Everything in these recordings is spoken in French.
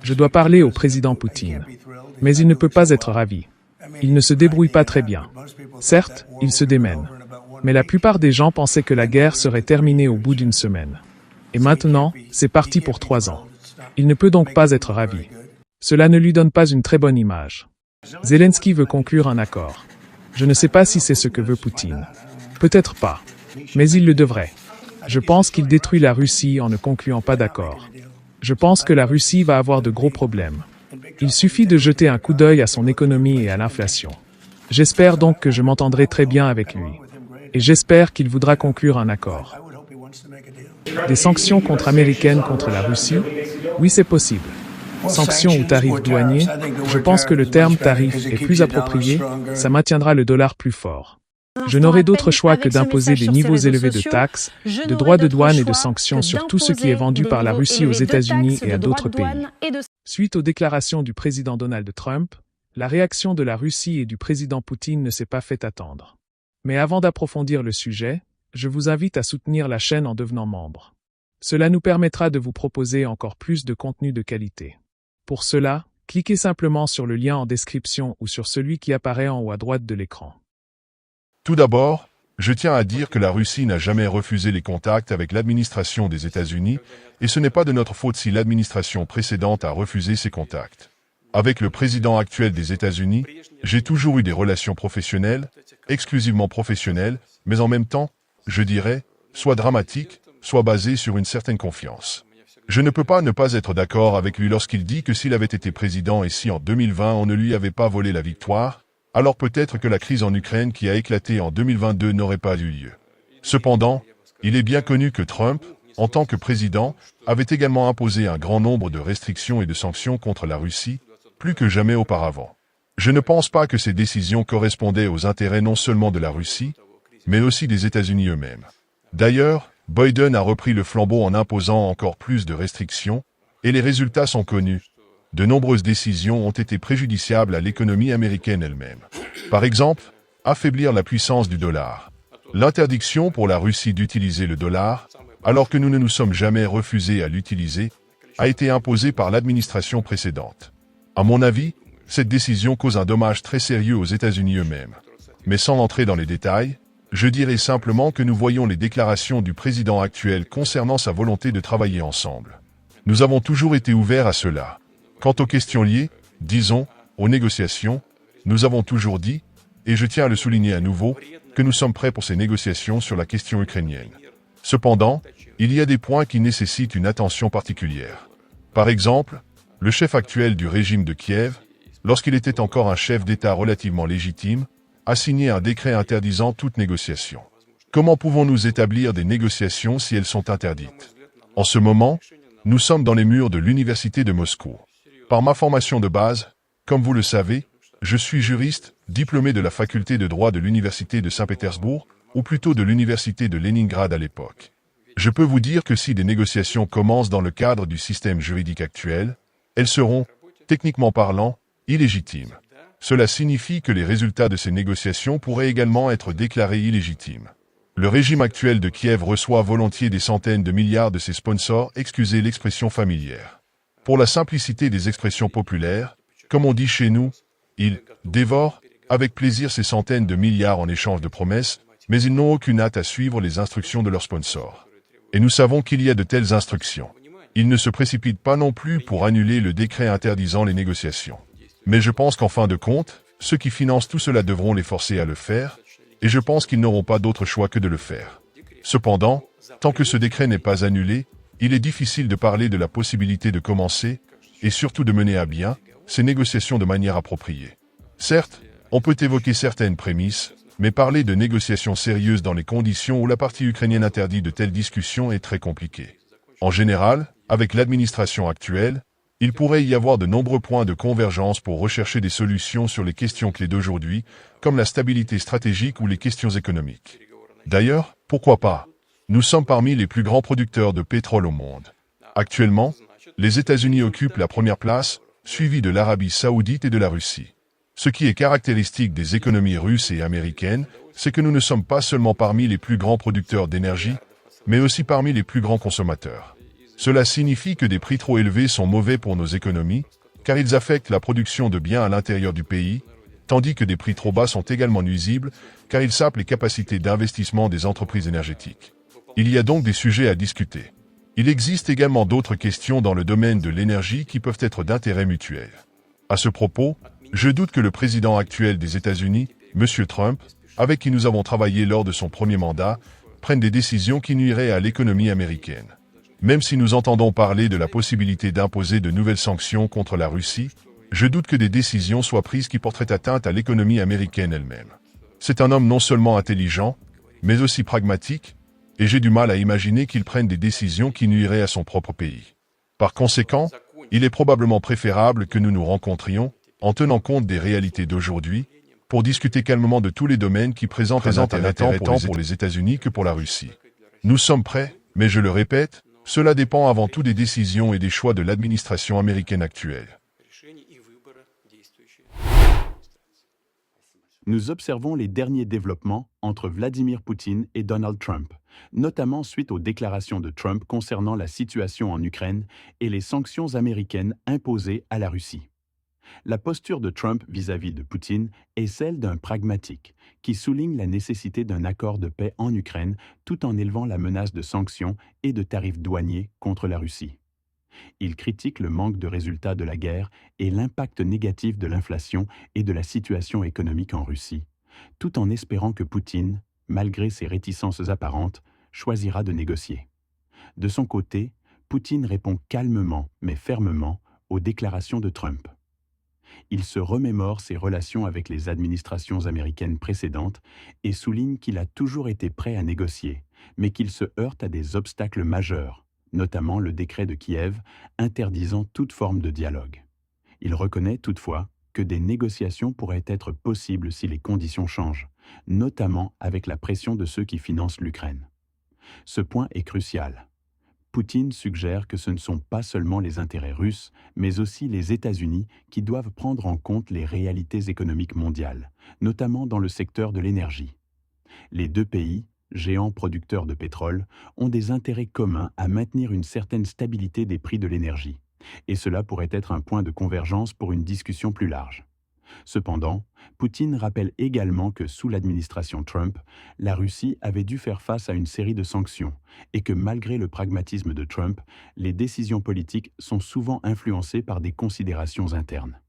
Je dois parler au président Poutine. Mais il ne peut pas être ravi. Il ne se débrouille pas très bien. Certes, il se démène. Mais la plupart des gens pensaient que la guerre serait terminée au bout d'une semaine. Et maintenant, c'est parti pour 3 ans. Il ne peut donc pas être ravi. Cela ne lui donne pas une très bonne image. Zelensky veut conclure un accord. Je ne sais pas si c'est ce que veut Poutine. Peut-être pas. Mais il le devrait. Je pense qu'il détruit la Russie en ne concluant pas d'accord. Je pense que la Russie va avoir de gros problèmes. Il suffit de jeter un coup d'œil à son économie et à l'inflation. J'espère donc que je m'entendrai très bien avec lui. Et j'espère qu'il voudra conclure un accord. Des sanctions américaines contre la Russie? Oui, c'est possible. Sanctions ou tarifs douaniers? Je pense que le terme tarif est plus approprié, ça maintiendra le dollar plus fort. Je n'aurai d'autre choix que d'imposer des niveaux élevés de taxes, de droits de douane et de sanctions sur tout ce qui est vendu par la Russie aux États-Unis et à d'autres pays. Suite aux déclarations du président Donald Trump, la réaction de la Russie et du président Poutine ne s'est pas fait attendre. Mais avant d'approfondir le sujet, je vous invite à soutenir la chaîne en devenant membre. Cela nous permettra de vous proposer encore plus de contenu de qualité. Pour cela, cliquez simplement sur le lien en description ou sur celui qui apparaît en haut à droite de l'écran. Tout d'abord, je tiens à dire que la Russie n'a jamais refusé les contacts avec l'administration des États-Unis, et ce n'est pas de notre faute si l'administration précédente a refusé ces contacts. Avec le président actuel des États-Unis, j'ai toujours eu des relations professionnelles, exclusivement professionnelles, mais en même temps, je dirais, soit dramatiques, soit basées sur une certaine confiance. Je ne peux pas ne pas être d'accord avec lui lorsqu'il dit que s'il avait été président et si en 2020 on ne lui avait pas volé la victoire, alors peut-être que la crise en Ukraine qui a éclaté en 2022 n'aurait pas eu lieu. Cependant, il est bien connu que Trump, en tant que président, avait également imposé un grand nombre de restrictions et de sanctions contre la Russie, plus que jamais auparavant. Je ne pense pas que ces décisions correspondaient aux intérêts non seulement de la Russie, mais aussi des États-Unis eux-mêmes. D'ailleurs, Biden a repris le flambeau en imposant encore plus de restrictions, et les résultats sont connus. De nombreuses décisions ont été préjudiciables à l'économie américaine elle-même. Par exemple, affaiblir la puissance du dollar. L'interdiction pour la Russie d'utiliser le dollar, alors que nous ne nous sommes jamais refusés à l'utiliser, a été imposée par l'administration précédente. À mon avis, cette décision cause un dommage très sérieux aux États-Unis eux-mêmes. Mais sans entrer dans les détails, je dirais simplement que nous voyons les déclarations du président actuel concernant sa volonté de travailler ensemble. Nous avons toujours été ouverts à cela. Quant aux questions liées, disons, aux négociations, nous avons toujours dit, et je tiens à le souligner à nouveau, que nous sommes prêts pour ces négociations sur la question ukrainienne. Cependant, il y a des points qui nécessitent une attention particulière. Par exemple, le chef actuel du régime de Kiev, lorsqu'il était encore un chef d'État relativement légitime, a signé un décret interdisant toute négociation. Comment pouvons-nous établir des négociations si elles sont interdites? En ce moment, nous sommes dans les murs de l'université de Moscou. Par ma formation de base, comme vous le savez, je suis juriste, diplômé de la faculté de droit de l'université de Saint-Pétersbourg, ou plutôt de l'université de Leningrad à l'époque. Je peux vous dire que si des négociations commencent dans le cadre du système juridique actuel, elles seront, techniquement parlant, illégitimes. Cela signifie que les résultats de ces négociations pourraient également être déclarés illégitimes. Le régime actuel de Kiev reçoit volontiers des centaines de milliards de ses sponsors, excusez l'expression familière. Pour la simplicité des expressions populaires, comme on dit chez nous, ils dévorent avec plaisir ces centaines de milliards en échange de promesses, mais ils n'ont aucune hâte à suivre les instructions de leurs sponsors. Et nous savons qu'il y a de telles instructions. Ils ne se précipitent pas non plus pour annuler le décret interdisant les négociations. Mais je pense qu'en fin de compte, ceux qui financent tout cela devront les forcer à le faire, et je pense qu'ils n'auront pas d'autre choix que de le faire. Cependant, tant que ce décret n'est pas annulé, il est difficile de parler de la possibilité de commencer, et surtout de mener à bien, ces négociations de manière appropriée. Certes, on peut évoquer certaines prémices, mais parler de négociations sérieuses dans les conditions où la partie ukrainienne interdit de telles discussions est très compliqué. En général, avec l'administration actuelle, il pourrait y avoir de nombreux points de convergence pour rechercher des solutions sur les questions clés d'aujourd'hui, comme la stabilité stratégique ou les questions économiques. D'ailleurs, pourquoi pas? Nous sommes parmi les plus grands producteurs de pétrole au monde. Actuellement, les États-Unis occupent la première place, suivis de l'Arabie Saoudite et de la Russie. Ce qui est caractéristique des économies russes et américaines, c'est que nous ne sommes pas seulement parmi les plus grands producteurs d'énergie, mais aussi parmi les plus grands consommateurs. Cela signifie que des prix trop élevés sont mauvais pour nos économies, car ils affectent la production de biens à l'intérieur du pays, tandis que des prix trop bas sont également nuisibles, car ils sapent les capacités d'investissement des entreprises énergétiques. Il y a donc des sujets à discuter. Il existe également d'autres questions dans le domaine de l'énergie qui peuvent être d'intérêt mutuel. À ce propos, je doute que le président actuel des États-Unis, M. Trump, avec qui nous avons travaillé lors de son premier mandat, prenne des décisions qui nuiraient à l'économie américaine. Même si nous entendons parler de la possibilité d'imposer de nouvelles sanctions contre la Russie, je doute que des décisions soient prises qui porteraient atteinte à l'économie américaine elle-même. C'est un homme non seulement intelligent, mais aussi pragmatique, et j'ai du mal à imaginer qu'il prenne des décisions qui nuiraient à son propre pays. Par conséquent, il est probablement préférable que nous nous rencontrions, en tenant compte des réalités d'aujourd'hui, pour discuter calmement de tous les domaines qui présentent un intérêt tant pour les États-Unis que pour la Russie. Nous sommes prêts, mais je le répète, cela dépend avant tout des décisions et des choix de l'administration américaine actuelle. Nous observons les derniers développements entre Vladimir Poutine et Donald Trump, notamment suite aux déclarations de Trump concernant la situation en Ukraine et les sanctions américaines imposées à la Russie. La posture de Trump vis-à-vis de Poutine est celle d'un pragmatique, qui souligne la nécessité d'un accord de paix en Ukraine tout en élevant la menace de sanctions et de tarifs douaniers contre la Russie. Il critique le manque de résultats de la guerre et l'impact négatif de l'inflation et de la situation économique en Russie, tout en espérant que Poutine, malgré ses réticences apparentes, choisira de négocier. De son côté, Poutine répond calmement mais fermement aux déclarations de Trump. Il se remémore ses relations avec les administrations américaines précédentes et souligne qu'il a toujours été prêt à négocier, mais qu'il se heurte à des obstacles majeurs, notamment le décret de Kiev interdisant toute forme de dialogue. Il reconnaît toutefois que des négociations pourraient être possibles si les conditions changent, notamment avec la pression de ceux qui financent l'Ukraine. Ce point est crucial. Poutine suggère que ce ne sont pas seulement les intérêts russes, mais aussi les États-Unis qui doivent prendre en compte les réalités économiques mondiales, notamment dans le secteur de l'énergie. Les deux pays, géants producteurs de pétrole, ont des intérêts communs à maintenir une certaine stabilité des prix de l'énergie, et cela pourrait être un point de convergence pour une discussion plus large. Cependant, Poutine rappelle également que sous l'administration Trump, la Russie avait dû faire face à une série de sanctions et que malgré le pragmatisme de Trump, les décisions politiques sont souvent influencées par des considérations internes.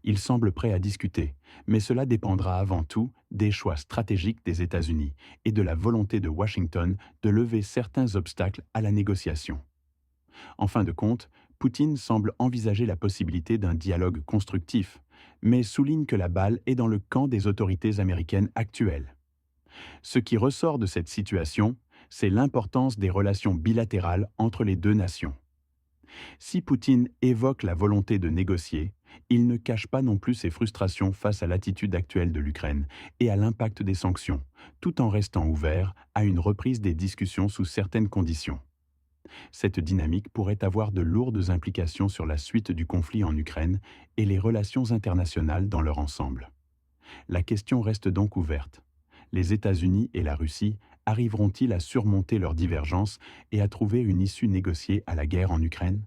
Il semble prêt à discuter, mais cela dépendra avant tout des choix stratégiques des États-Unis et de la volonté de Washington de lever certains obstacles à la négociation. En fin de compte, Poutine semble envisager la possibilité d'un dialogue constructif, mais souligne que la balle est dans le camp des autorités américaines actuelles. Ce qui ressort de cette situation, c'est l'importance des relations bilatérales entre les deux nations. Si Poutine évoque la volonté de négocier, il ne cache pas non plus ses frustrations face à l'attitude actuelle de l'Ukraine et à l'impact des sanctions, tout en restant ouvert à une reprise des discussions sous certaines conditions. Cette dynamique pourrait avoir de lourdes implications sur la suite du conflit en Ukraine et les relations internationales dans leur ensemble. La question reste donc ouverte. Les États-Unis et la Russie arriveront-ils à surmonter leurs divergences et à trouver une issue négociée à la guerre en Ukraine ?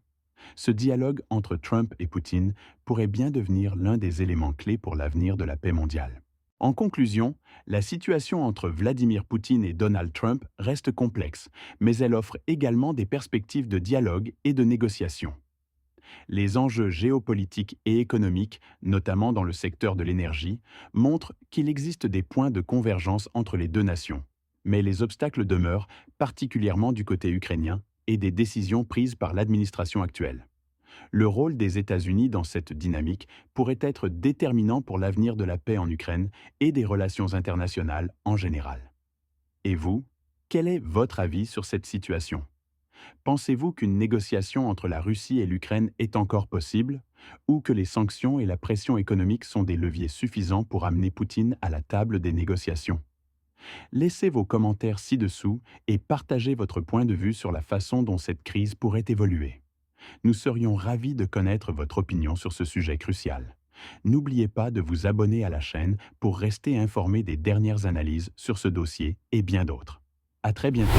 Ce dialogue entre Trump et Poutine pourrait bien devenir l'un des éléments clés pour l'avenir de la paix mondiale. En conclusion, la situation entre Vladimir Poutine et Donald Trump reste complexe, mais elle offre également des perspectives de dialogue et de négociation. Les enjeux géopolitiques et économiques, notamment dans le secteur de l'énergie, montrent qu'il existe des points de convergence entre les deux nations. Mais les obstacles demeurent, particulièrement du côté ukrainien, et des décisions prises par l'administration actuelle. Le rôle des États-Unis dans cette dynamique pourrait être déterminant pour l'avenir de la paix en Ukraine et des relations internationales en général. Et vous, quel est votre avis sur cette situation ? Pensez-vous qu'une négociation entre la Russie et l'Ukraine est encore possible, ou que les sanctions et la pression économique sont des leviers suffisants pour amener Poutine à la table des négociations ? Laissez vos commentaires ci-dessous et partagez votre point de vue sur la façon dont cette crise pourrait évoluer. Nous serions ravis de connaître votre opinion sur ce sujet crucial. N'oubliez pas de vous abonner à la chaîne pour rester informé des dernières analyses sur ce dossier et bien d'autres. À très bientôt.